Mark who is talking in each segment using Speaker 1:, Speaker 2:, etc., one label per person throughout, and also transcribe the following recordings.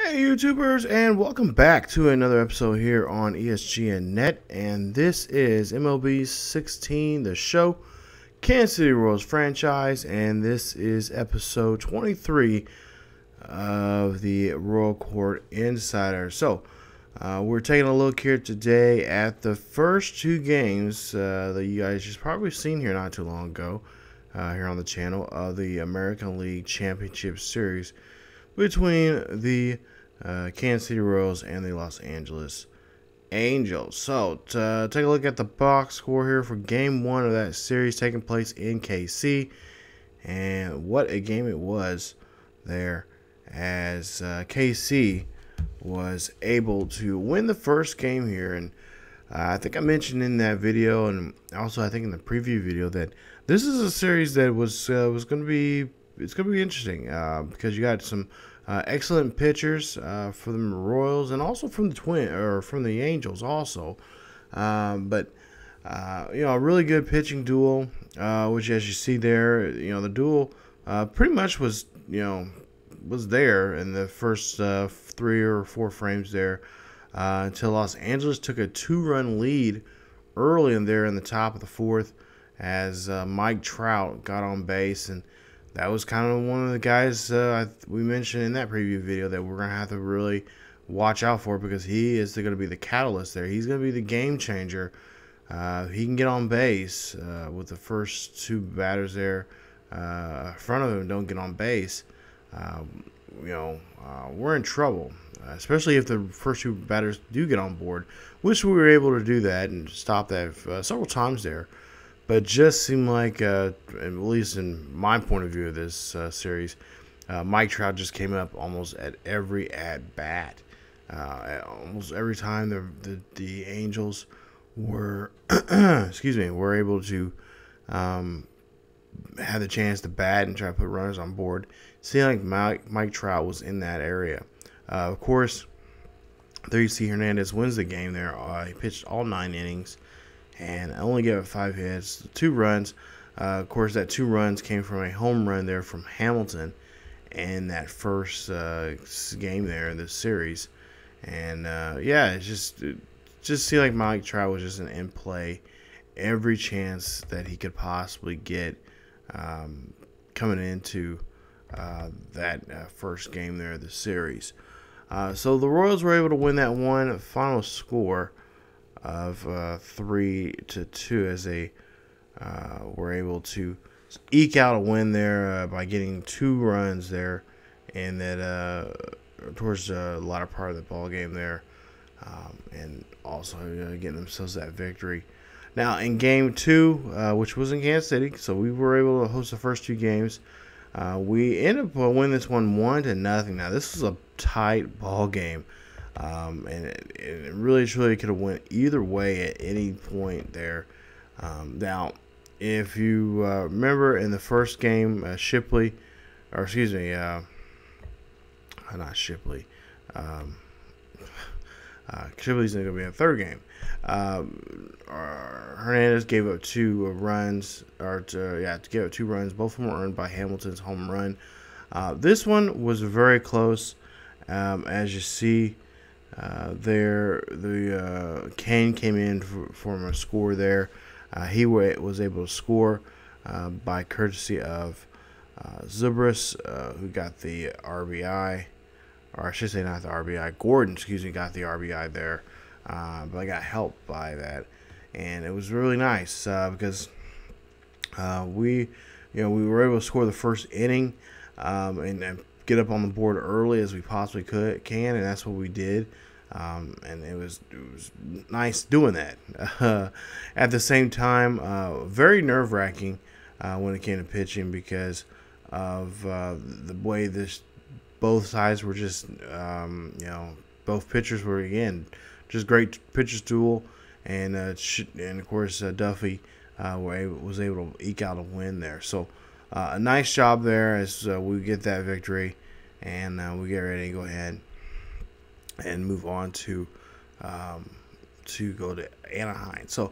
Speaker 1: Hey YouTubers, and welcome back to another episode here on ESGNet, and this is MLB 16, the show, Kansas City Royals franchise, and this is episode 23 of the Royal Court Insider. So, we're taking a look here today at the first two games that you guys just probably seen here not too long ago, here on the channel, of the American League Championship Series between the Kansas City Royals and the Los Angeles Angels. So, to take a look at the box score here for game one of that series taking place in KC. And what a game it was there, as KC was able to win the first game here. And I think I mentioned in that video, and also I think in the preview video, that this is a series that was going to be interesting because you got some excellent pitchers for the Royals and also from the Angels also, but you know, a really good pitching duel, which, as you see there, you know, the duel pretty much was there in the first 3 or 4 frames there, until Los Angeles took a 2-run lead early in the top of the 4th, as Mike Trout got on base. And that was kind of one of the guys we mentioned in that preview video that we're going to have to really watch out for, because he is going to be the catalyst there. He's going to be the game changer. He can get on base with the first 2 batters there in front of him don't get on base. We're in trouble, especially if the first 2 batters do get on board, which we were able to do that and stop that several times there. But it just seemed like, at least in my point of view of this series, Mike Trout just came up almost at every at-bat. Almost every time the Angels were, were able to have the chance to bat and try to put runners on board. Seemed like Mike Trout was in that area. Of course, there you see Hernandez wins the game there. He pitched all 9 innings and only gave it 5 hits, 2 runs. Of course, that 2 runs came from a home run there from Hamilton in that first game there in this series. And yeah, it just seemed like Mike Trout was just in play every chance that he could possibly get coming into that first game there of the series. So the Royals were able to win that one. Final score of 3-2, as they were able to eke out a win there by getting 2 runs there, and that towards the latter part of the ball game there, and also getting themselves that victory. Now in game 2, which was in Kansas City, so we were able to host the first 2 games. We ended up winning this one 1-0. Now this was a tight ball game. And it really truly could have went either way at any point there. Now, if you remember in the first game, Shipley, or excuse me, not Shipley, Shipley's going to be in the third game. Hernandez gave up 2 runs, gave up 2 runs. Both of them were earned by Hamilton's home run. This one was very close, as you see. Kane came in for a score there. He was able to score by courtesy of Zubris, who got the RBI, or I should say not the RBI. Gordon, got the RBI there, but I got helped by that, and it was really nice because we were able to score the first inning and get up on the board early as we possibly can, and that's what we did. And it was nice doing that. At the same time, very nerve-wracking when it came to pitching, because of the way both sides were just, both pitchers were, again, just great pitchers duel, and of course Duffy was able to eke out a win there. So a nice job there as we get that victory, and we get ready to go ahead and move on to go to Anaheim. So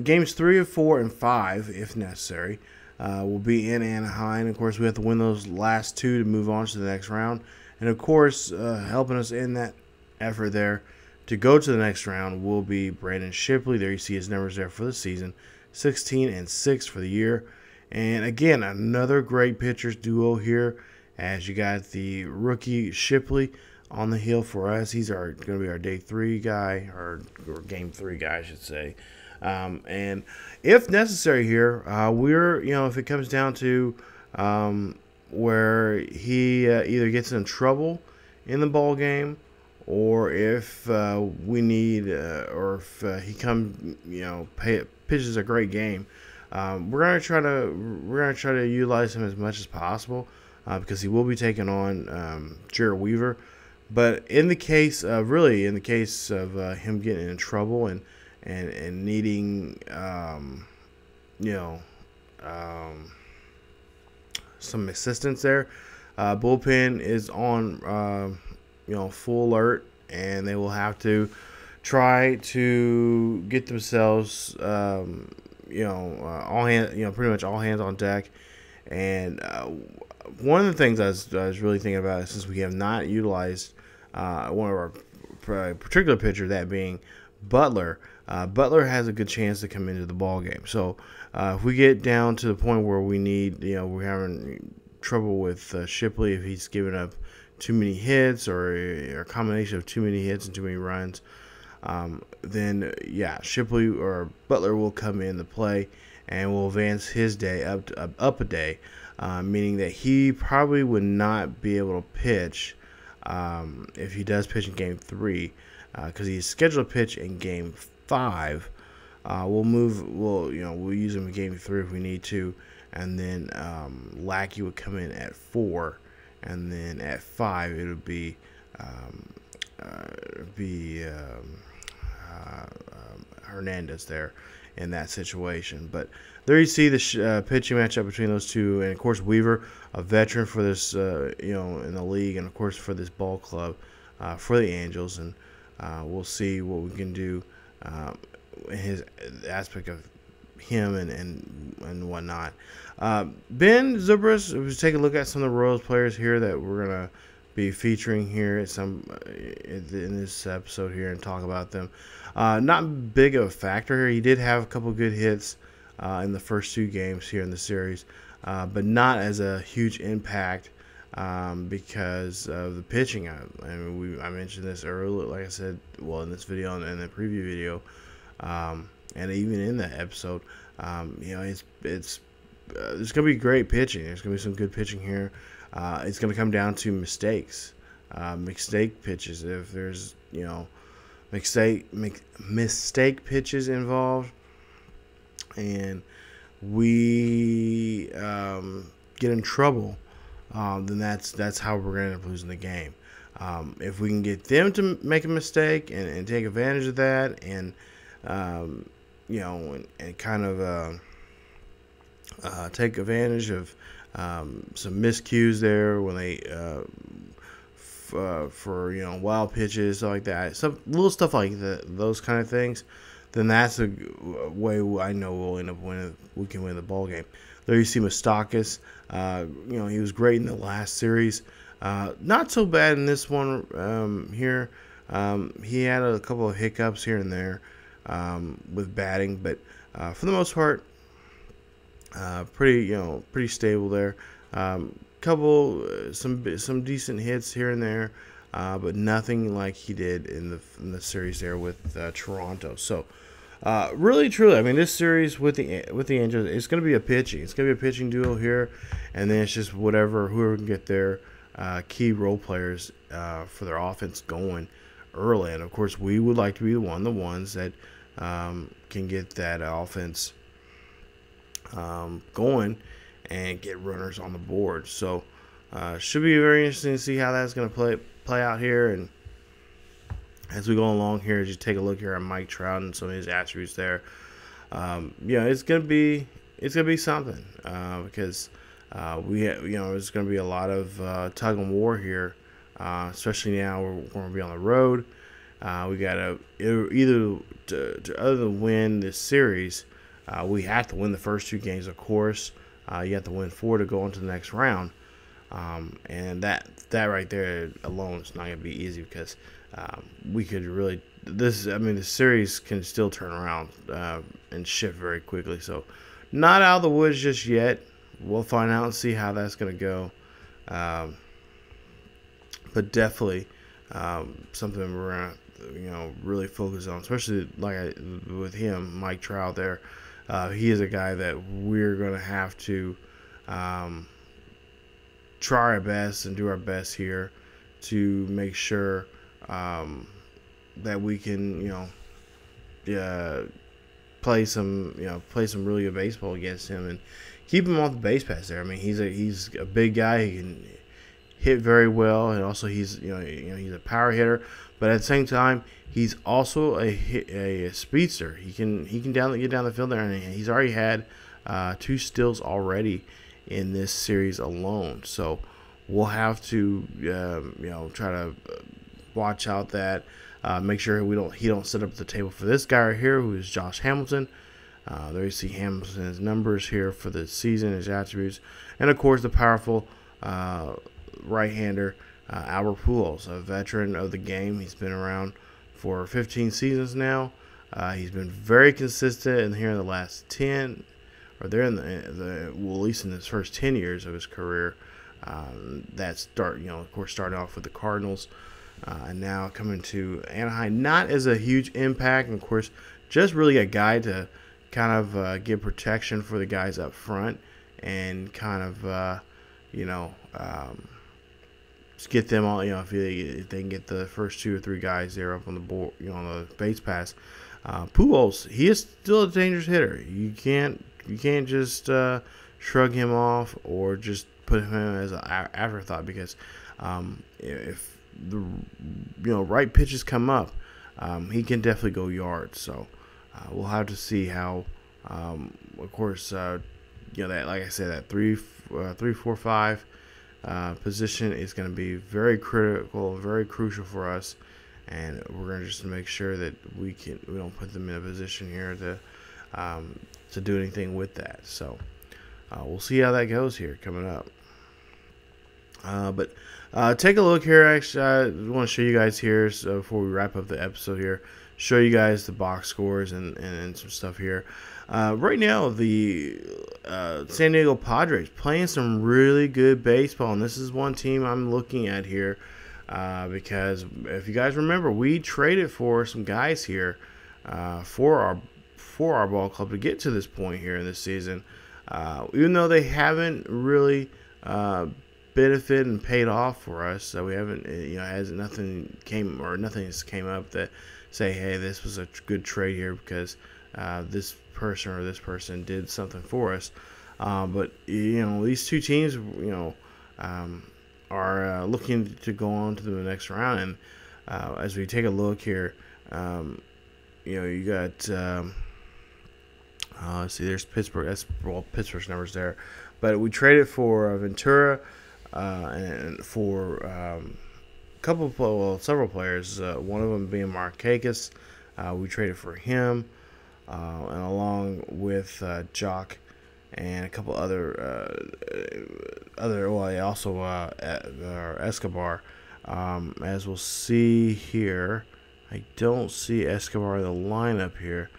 Speaker 1: games 3, 4, and 5, if necessary, will be in Anaheim. Of course, we have to win those last 2 to move on to the next round. And of course, helping us in that effort there to go to the next round will be Brandon Shipley. There you see his numbers there for the season, 16-6 for the year. And again, another great pitchers duo here, as you got the rookie Shipley on the hill for us. He's going to be our day 3 guy, or game 3 guy, I should say. And if necessary here, if it comes down to where he either gets in trouble in the ball game, or if we need, or if he pitches a great game, we're gonna try to utilize him as much as possible, because he will be taking on Jared Weaver. But in the case of him getting in trouble and needing some assistance there, bullpen is on full alert, and they will have to try to get themselves pretty much all hands on deck. And one of the things I was really thinking about is, since we have not utilized one of our particular pitcher, that being Butler. Butler has a good chance to come into the ball game. So if we get down to the point where we need, we're having trouble with Shipley, if he's giving up too many hits, or a combination of too many hits and too many runs, then Shipley or Butler will come into play and will advance his day up a day, meaning that he probably would not be able to pitch if he does pitch in game 3, because he's scheduled to pitch in game 5. We'll use him in game 3 if we need to, and then Lackey would come in at 4, and then at 5 it would be Hernandez there in that situation. But there you see the pitching matchup between those two, and of course Weaver, a veteran for this, in the league, and of course for this ball club, for the Angels, and we'll see what we can do in his aspect of him and whatnot. Ben Zubris, we take a look at some of the Royals players here that we're gonna be featuring here at in this episode here, and talk about them. Not big of a factor here. He did have a couple good hits in the first 2 games here in the series, but not as a huge impact because of the pitching. I mentioned this earlier, like I said, in this video and in the preview video, and even in that episode. It's there's going to be great pitching. There's going to be some good pitching here. It's going to come down to mistakes, mistake pitches. If there's mistake pitches involved, and we get in trouble, then that's how we're going to end up losing the game. If we can get them to make a mistake and take advantage of that, and and kind of take advantage of some miscues there when they for wild pitches, stuff like that, some little stuff like those kind of things, then that's a way I know we'll end up winning. We can win the ball game. There you see Moustakas. He was great in the last series. Not so bad in this one here. He had a couple of hiccups here and there with batting, but for the most part, pretty stable there. Some decent hits here and there, but nothing like he did in the series there with Toronto. So really, truly, I mean, this series with the Angels, it's going to be a pitching duel here, and then it's just whoever can get their key role players for their offense going early. And of course, we would like to be the ones that can get that offense going and get runners on the board. So should be very interesting to see how that's going to play out here. And as we go along here, as you take a look here at Mike Trout and some of his attributes there, it's gonna be something, because there's gonna be a lot of tug and war here, especially now we're going to be on the road. We gotta other than win this series, we have to win the first 2 games, of course. You have to win 4 to go on to the next round. And that right there alone is not going to be easy, because we could really the series can still turn around and shift very quickly. So not out of the woods just yet. We'll find out and see how that's going to go. But definitely something we're going to really focus on, especially with him, Mike Trout there. He is a guy that we're going to have to try our best and do our best here to make sure that we can play some really good baseball against him and keep him off the base pass there. I mean, he's a big guy. He can hit very well, and also he's a power hitter, but at the same time he's also a speedster. He can get down the field there, and he's already had 2 steals already in this series alone. So we'll have to try to watch out that make sure he don't set up the table for this guy right here, who is Josh Hamilton. There you see Hamilton's numbers here for the season, his attributes, and of course the powerful right-hander Albert Pujols, a veteran of the game. He's been around for 15 seasons now. He's been very consistent, and here in the last 10, or there in at least in his first 10 years of his career. Of course, starting off with the Cardinals, and now coming to Anaheim, not as a huge impact, and of course, just really a guy to kind of give protection for the guys up front, and kind of just get them all. If they can get the first 2 or 3 guys there up on the board, on the base pass. Pujols, he is still a dangerous hitter. You can't just shrug him off or just put him as an afterthought, because if the right pitches come up, he can definitely go yards. So we'll have to see how. Of course, that, like I said, that 3, 4, 5 position is going to be very critical, very crucial for us, and we're going to just make sure that we don't put them in a position here to do anything with that. So we'll see how that goes here coming up. But take a look here. Actually, I want to show you guys here, so before we wrap up the episode here, show you guys the box scores and some stuff here. Right now, the San Diego Padres playing some really good baseball, and this is one team I'm looking at here because if you guys remember, we traded for some guys here for our ball club to get to this point here in this season. Even though they haven't really benefited and paid off for us, so we haven't, nothing has came up that say, hey, this was a good trade here because this person or this person did something for us. But these 2 teams, are looking to go on to the next round. And as we take a look here, you got let's see, there's Pittsburgh. That's Pittsburgh's numbers there. But we traded for Ventura and for several players. One of them being Markakis. We traded for him, and along with Jock and a couple also Escobar. As we'll see here, I don't see Escobar in the lineup here,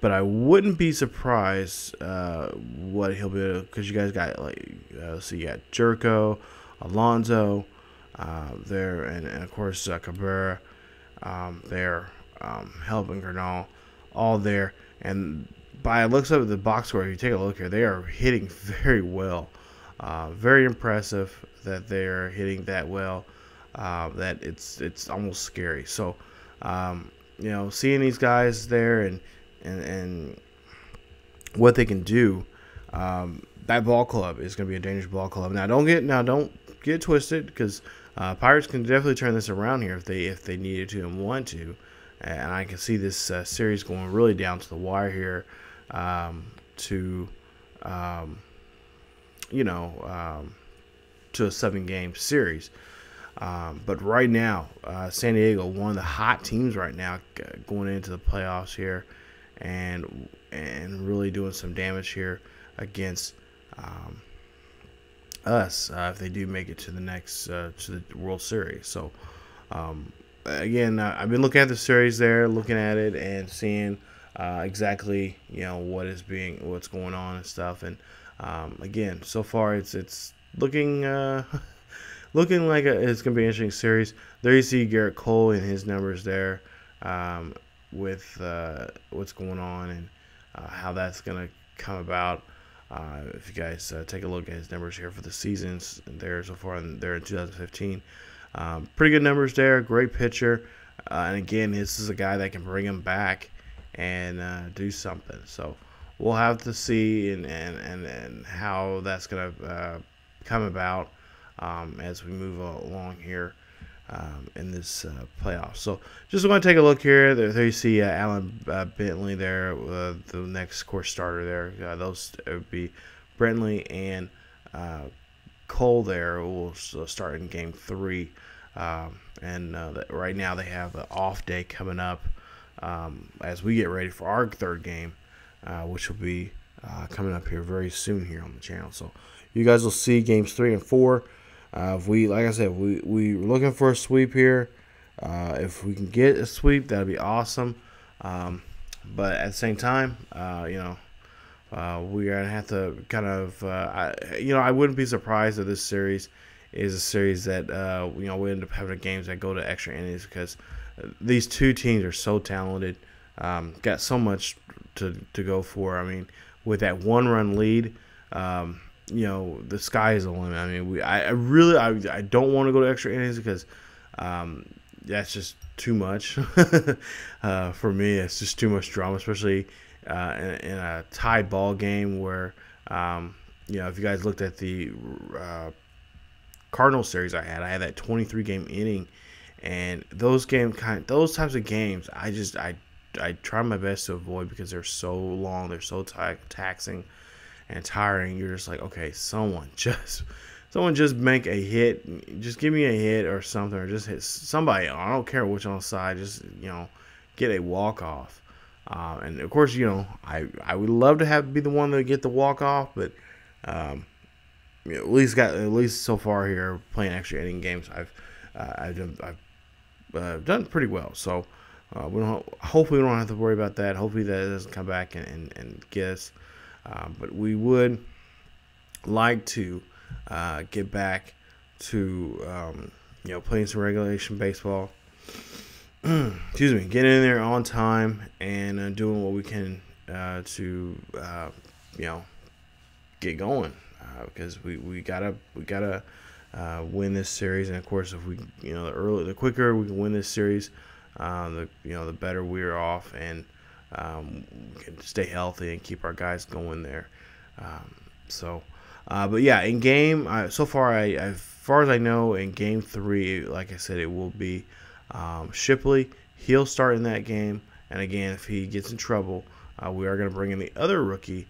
Speaker 1: but I wouldn't be surprised what he'll be, because you guys got you got Jerko, Alonso there, and of course Cabrera there, helping Gernal, all there. And by the looks of the box score, if you take a look here, they are hitting very well. Very impressive that they are hitting that well. That it's almost scary. So seeing these guys there and what they can do, that ball club is going to be a dangerous ball club. Now don't get twisted, because Pirates can definitely turn this around here if they needed to and want to. And I can see this series going really down to the wire here, to a 7-game series. But right now, San Diego, one of the hot teams right now, going into the playoffs here, and really doing some damage here against us if they do make it to the next to the World Series. So again, I've been looking at the series there, looking at it and seeing exactly what's going on and stuff. And again, so far it's looking looking like it's gonna be an interesting series. There you see Garrett Cole and his numbers there with what's going on and how that's gonna come about. If you guys take a look at his numbers here for the seasons there so far, there in 2015, pretty good numbers there. Great pitcher, and again, this is a guy that can bring him back and do something. So we'll have to see and how that's gonna come about as we move along here in this playoff. So just want to take a look here. There you see Alan Bentley there, the next course starter there. Those would be Bentley and Cole there will start in game 3. Right now they have an off day coming up as we get ready for our 3rd game, which will be coming up here very soon here on the channel. So you guys will see games 3 and 4. Like I said, we're looking for a sweep here. If we can get a sweep, that'd be awesome. But at the same time, we're gonna have to kind of, I wouldn't be surprised if this series is a series that we end up having games that go to extra innings, because these two teams are so talented, got so much to go for. I mean, with that 1-run lead, the sky is the limit. I mean, I don't want to go to extra innings because that's just too much for me. It's just too much drama, especially in a tie ball game where if you guys looked at the Cardinal series I had that 23-game inning, and those types of games, I try my best to avoid because they're so long, they're so taxing and tiring. You're just like, okay, someone just make a hit, just give me a hit or something, or just hit somebody. I don't care which on the side, just get a walk off. And of course, I would love to be the one to get the walk off, but at least so far here playing extra inning games, I've done pretty well. So hopefully we don't have to worry about that. Hopefully that doesn't come back and get us. But we would like to get back to playing some regulation baseball. Excuse me, get in there on time and doing what we can to get going, because we gotta win this series. And of course, if we the quicker we can win this series, the better we're off, and we can stay healthy and keep our guys going there. But yeah, in game so far, as far as I know, in game 3, like I said, it will be Shipley. He'll start in that game, and again, if he gets in trouble, we are going to bring in the other rookie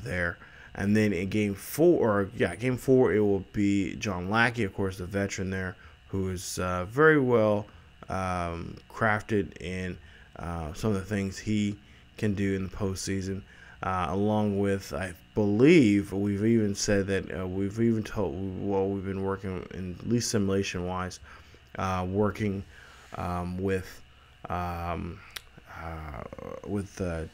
Speaker 1: there. And then in game 4, it will be John Lackey, of course, the veteran there, who is very well crafted in some of the things he can do in the postseason, along with, I believe, we've even said that we've been working, in at least simulation wise, working with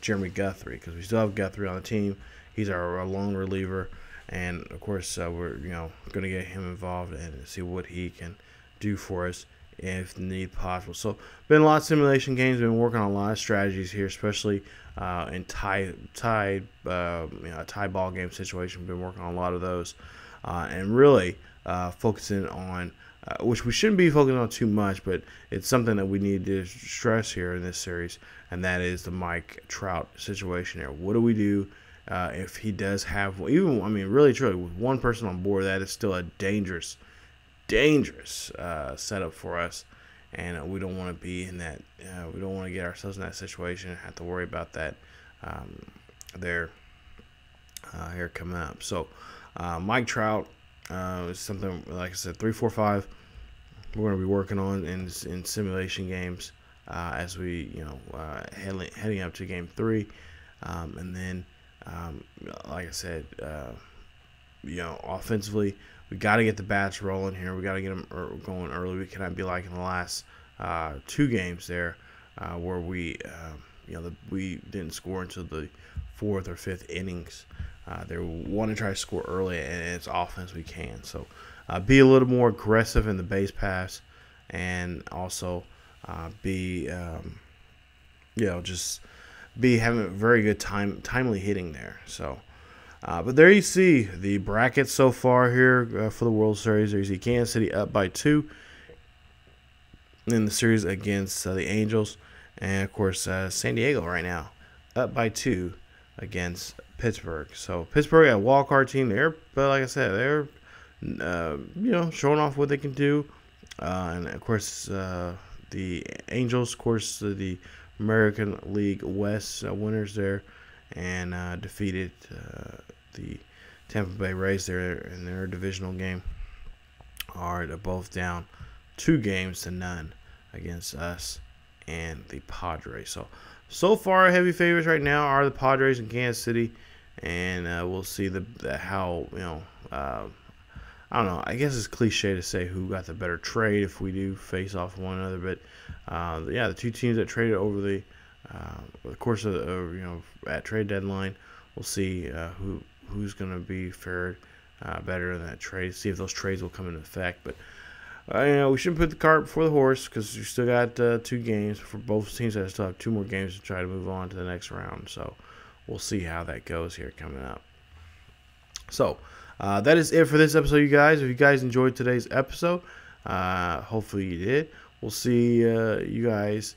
Speaker 1: Jeremy Guthrie, because we still have Guthrie on the team. He's our lone reliever, and of course we're going to get him involved and see what he can do for us if need possible. So been a lot of simulation games. Been working on a lot of strategies here, especially in tie ball game situation. Been working on a lot of those, and really focusing on which we shouldn't be focusing on too much, but it's something that we need to stress here in this series, and that is the Mike Trout situation here. What do we do if he does have, really truly, with one person on board? That is still a dangerous setup for us, and we don't want to be in that. We don't want to get ourselves in that situation and have to worry about that here coming up. So Mike Trout is something, like I said, 3, 4, 5. We're going to be working on in simulation games as we heading up to game 3, and then like I said, offensively, we got to get the bats rolling here. We got to get them going early. We cannot be like in the last 2 games there where we we didn't score until the 4th or 5th innings. They want to try to score early, and it's offense we can. So be a little more aggressive in the base pass, and also be just be having very good timely hitting there. So but there you see the brackets so far here for the World Series. There you see Kansas City up by 2 in the series against the Angels, and of course San Diego right now up by 2 against Pittsburgh. So Pittsburgh, a wild card team there, but like I said, they're showing off what they can do, and of course the Angels, of course the American League West winners there, and defeated the Tampa Bay Rays there in their divisional game. Are both down 2-0 against us and the Padres. So far, heavy favorites right now are the Padres and Kansas City, and we'll see how I don't know. I guess it's cliche to say who got the better trade if we do face off one another, but yeah, the 2 teams that traded over the course of at trade deadline, we'll see who's going to be fared better in that trade. See if those trades will come into effect. But we shouldn't put the cart before the horse, because we still got 2 games for both teams. That still have 2 more games to try to move on to the next round. So we'll see how that goes here coming up. So that is it for this episode, you guys. If you guys enjoyed today's episode, hopefully you did. We'll see you guys.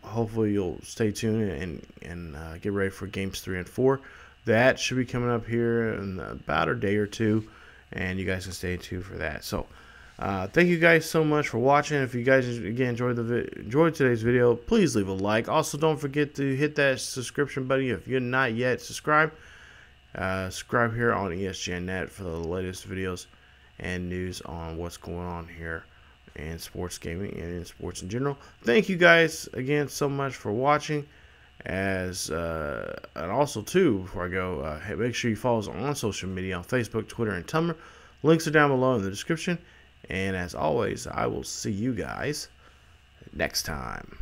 Speaker 1: Hopefully you'll stay tuned and get ready for games 3 and 4. That should be coming up here in about a day or 2, and you guys can stay tuned for that. So thank you guys so much for watching. If you guys again enjoyed today's video, please leave a like. Also, don't forget to hit that subscription button if you're not yet subscribed. Subscribe here on ESGNet for the latest videos and news on what's going on here in sports gaming and in sports in general. Thank you guys again so much for watching. And also too, before I go, make sure you follow us on social media on Facebook, Twitter, and Tumblr. Links are down below in the description. And as always, I will see you guys next time.